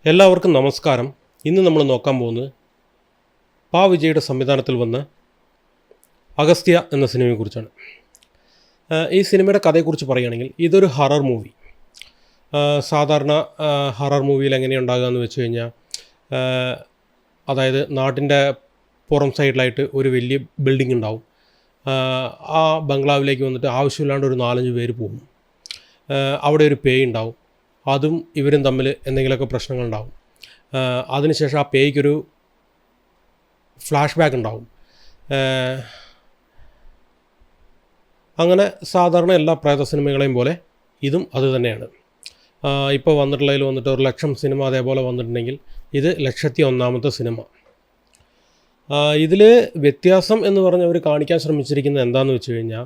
എല്ലാവർക്കും നമസ്കാരം. ഇന്ന് നമ്മൾ നോക്കാൻ പോകുന്നത് വിജയുടെ സംവിധാനത്തിൽ വന്ന അഗസ്ത്യ എന്ന സിനിമയെക്കുറിച്ചാണ്. ഈ സിനിമയുടെ കഥയെക്കുറിച്ച് പറയുകയാണെങ്കിൽ ഇതൊരു ഹറർ മൂവി. സാധാരണ ഹറർ മൂവിയിൽ എങ്ങനെയുണ്ടാകുക എന്ന് വെച്ച് കഴിഞ്ഞാൽ, അതായത് നാട്ടിൻ്റെ പുറം സൈഡിലായിട്ട് ഒരു വലിയ ബിൽഡിംഗ് ഉണ്ടാവും. ആ ബംഗ്ലാവിലേക്ക് വന്നിട്ട് ആവശ്യമില്ലാണ്ട് ഒരു 4-5 പേര് പോകും. അവിടെ ഒരു പേയ് ഉണ്ടാവും. അതും ഇവരും തമ്മിൽ എന്തെങ്കിലുമൊക്കെ പ്രശ്നങ്ങളുണ്ടാവും. അതിനുശേഷം ആ പേയ്ക്കൊരു ഫ്ലാഷ് ബാക്ക് ഉണ്ടാവും. അങ്ങനെ സാധാരണ എല്ലാ പ്രേത സിനിമകളെയും പോലെ ഇതും അത് തന്നെയാണ്. ഇപ്പോൾ വന്നിട്ടുള്ളതിൽ വന്നിട്ട് 1,00,000 സിനിമ അതേപോലെ വന്നിട്ടുണ്ടെങ്കിൽ ഇത് 1,01,ാമത്തെ സിനിമ. ഇതിൽ വ്യത്യാസം എന്ന് പറഞ്ഞ് അവർ കാണിക്കാൻ ശ്രമിച്ചിരിക്കുന്നത് എന്താണെന്ന് വെച്ച് കഴിഞ്ഞാൽ,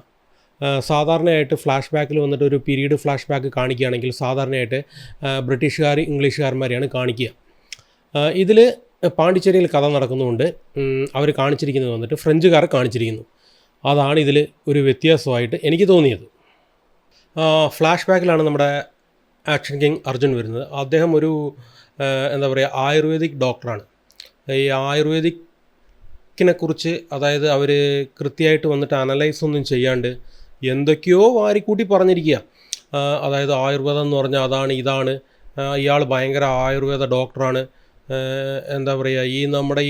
സാധാരണയായിട്ട് ഫ്ലാഷ് ബാക്കിൽ വന്നിട്ട് ഒരു പീരീഡ് ഫ്ലാഷ് ബാക്ക് കാണിക്കുകയാണെങ്കിൽ സാധാരണയായിട്ട് ബ്രിട്ടീഷുകാർ ഇംഗ്ലീഷുകാരന്മാരെയാണ് കാണിക്കുക. ഇതിൽ പാണ്ടിച്ചേരിയിൽ കഥ നടക്കുന്നതുകൊണ്ട് അവർ കാണിച്ചിരിക്കുന്നത് വന്നിട്ട് ഫ്രഞ്ചുകാരെ കാണിച്ചിരിക്കുന്നു. അതാണ് ഇതിൽ ഒരു വ്യത്യാസമായിട്ട് എനിക്ക് തോന്നിയത്. ഫ്ലാഷ് ബാക്കിലാണ് നമ്മുടെ ആക്ഷൻ കിങ് അർജുൻ വരുന്നത്. അദ്ദേഹം ഒരു എന്താ പറയുക, ആയുർവേദിക് ഡോക്ടറാണ്. ഈ ആയുർവേദിക്കിനെക്കുറിച്ച്, അതായത് അവർ കൃത്യമായിട്ട് വന്നിട്ട് അനലൈസ് ഒന്നും ചെയ്യാണ്ട് എന്തൊക്കെയോ വാരിക്കൂട്ടി പറഞ്ഞിരിക്കുക. അതായത് ആയുർവേദം എന്ന് പറഞ്ഞാൽ അതാണ് ഇതാണ്, ഇയാൾ ഭയങ്കര ആയുർവേദ ഡോക്ടറാണ്. എന്താ പറയുക, നമ്മുടെ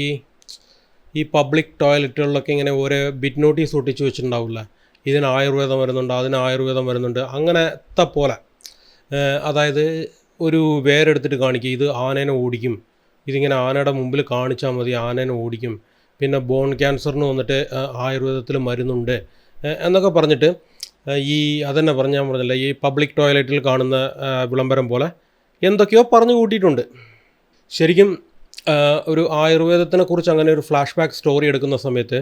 ഈ പബ്ലിക് ടോയ്ലറ്റുകളിലൊക്കെ ഇങ്ങനെ ഓരോ ബിറ്റ് നോട്ടീസ് ഒട്ടിച്ച് വെച്ചിട്ടുണ്ടാവില്ല, ഇതിന് ആയുർവേദം വരുന്നുണ്ട്, അതിന് ആയുർവേദം വരുന്നുണ്ട്, അങ്ങനത്തെ പോലെ. അതായത് ഒരു വേരെടുത്തിട്ട് കാണിക്കുക, ഇത് ആനേനെ ഓടിക്കും, ഇതിങ്ങനെ ആനയുടെ മുമ്പിൽ കാണിച്ചാൽ മതി, ആനേനെ ഓടിക്കും. പിന്നെ ബോൺ ക്യാൻസറിന് വന്നിട്ട് ആയുർവേദത്തിൽ മരുന്നുണ്ട് എന്നൊക്കെ പറഞ്ഞിട്ട് അതെന്നെ ഞാൻ പറഞ്ഞില്ല, ഈ പബ്ലിക് ടോയ്ലറ്റിൽ കാണുന്ന വിളംബരം പോലെ എന്തൊക്കെയോ പറഞ്ഞു കൂട്ടിയിട്ടുണ്ട്. ശരിക്കും ഒരു ആയുർവേദത്തിനെക്കുറിച്ച് അങ്ങനെ ഒരു ഫ്ലാഷ് ബാക്ക് സ്റ്റോറി എടുക്കുന്ന സമയത്ത്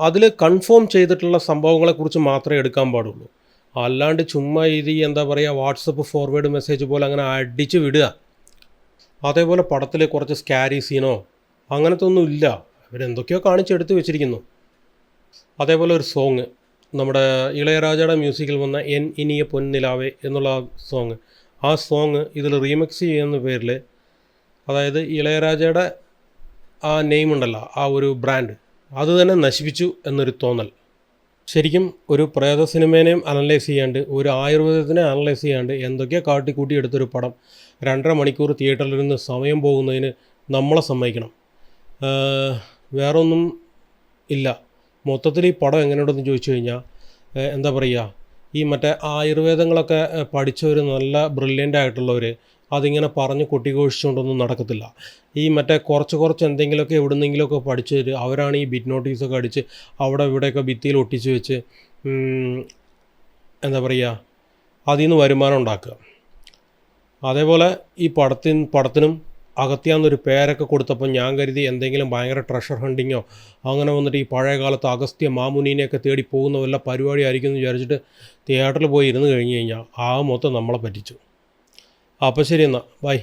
അതിൽ കൺഫേം ചെയ്തിട്ടുള്ള സംഭവങ്ങളെക്കുറിച്ച് മാത്രമേ എടുക്കാൻ പാടുള്ളൂ. അല്ലാണ്ട് ചുമ്മാ എന്താ പറയുക, വാട്സപ്പ് ഫോർവേഡ് മെസ്സേജ് പോലെ അങ്ങനെ അടിച്ച് വിടുക. അതേപോലെ പടത്തിൽ കുറച്ച് സ്കാരി സീനോ അങ്ങനത്തെ ഒന്നും ഇല്ല, അവരെന്തൊക്കെയോ കാണിച്ചെടുത്ത് വെച്ചിരിക്കുന്നു. അതേപോലെ ഒരു സോങ്, നമ്മുടെ ഇളയരാജയുടെ മ്യൂസിക്കിൽ വന്ന എൻ ഇനിയ പൊന്നിലാവേ എന്നുള്ള സോങ്, ആ സോങ് ഇതിൽ റീമിക്സ് ചെയ്യുന്ന പേരിൽ, അതായത് ഇളയരാജയുടെ ആ നെയിം ഉണ്ടല്ലോ, ആ ഒരു ബ്രാൻഡ്, അത് തന്നെ നശിപ്പിച്ചു എന്നൊരു തോന്നൽ. ശരിക്കും ഒരു പ്രേത സിനിമേനെയും അനലൈസ് ചെയ്യാണ്ട്, ഒരു ആയുർവേദത്തിനെ അനലൈസ് ചെയ്യാണ്ട് എന്തൊക്കെയോ കാട്ടിക്കൂട്ടി എടുത്തൊരു പടം 2.5 മണിക്കൂർ തിയേറ്ററിലിരുന്ന് സമയം പോകുന്നതിന് നമ്മളെ സമ്മതിക്കണം. വേറൊന്നും ഇല്ല. മൊത്തത്തിൽ ഈ പടം എങ്ങനെയുണ്ടെന്ന് ചോദിച്ചു കഴിഞ്ഞാൽ, എന്താ പറയുക, ഈ മറ്റേ ആയുർവേദങ്ങളൊക്കെ പഠിച്ചവർ, നല്ല ബ്രില്യൻ്റ് ആയിട്ടുള്ളവർ അതിങ്ങനെ പറഞ്ഞ് കൊട്ടിഘോഷിച്ചുകൊണ്ടൊന്നും നടക്കത്തില്ല. ഈ മറ്റേ കുറച്ച് എന്തെങ്കിലുമൊക്കെ എവിടുന്നെങ്കിലുമൊക്കെ പഠിച്ചവർ, അവരാണ് ഈ ബിറ്റ് നോട്ടീസൊക്കെ അടിച്ച് അവിടെ ഇവിടെയൊക്കെ ഭിത്തിയിൽ ഒട്ടിച്ച് വെച്ച് എന്താ പറയുക, അതിൽ നിന്ന് വരുമാനം ഉണ്ടാക്കുക. അതേപോലെ ഈ പടത്തിനും അഗസ്ത്യ എന്നൊരു പേരൊക്കെ കൊടുത്തപ്പോൾ ഞാൻ കരുതി എന്തെങ്കിലും ഭയങ്കര ട്രഷർ ഹണ്ടിങ്ങോ അങ്ങനെ വന്നിട്ട് ഈ പഴയ കാലത്ത് അഗസ്ത്യ മാമുനീനെയൊക്കെ തേടി പോകുന്ന വല്ല പരിപാടി ആയിരിക്കും എന്ന് വിചാരിച്ചിട്ട് തിയേറ്ററിൽ പോയി ഇരുന്ന് കഴിഞ്ഞ് കഴിഞ്ഞാൽ മൊത്തം നമ്മളെ പറ്റിച്ചു. അപ്പോൾ ശരി, എന്നാൽ ബൈ.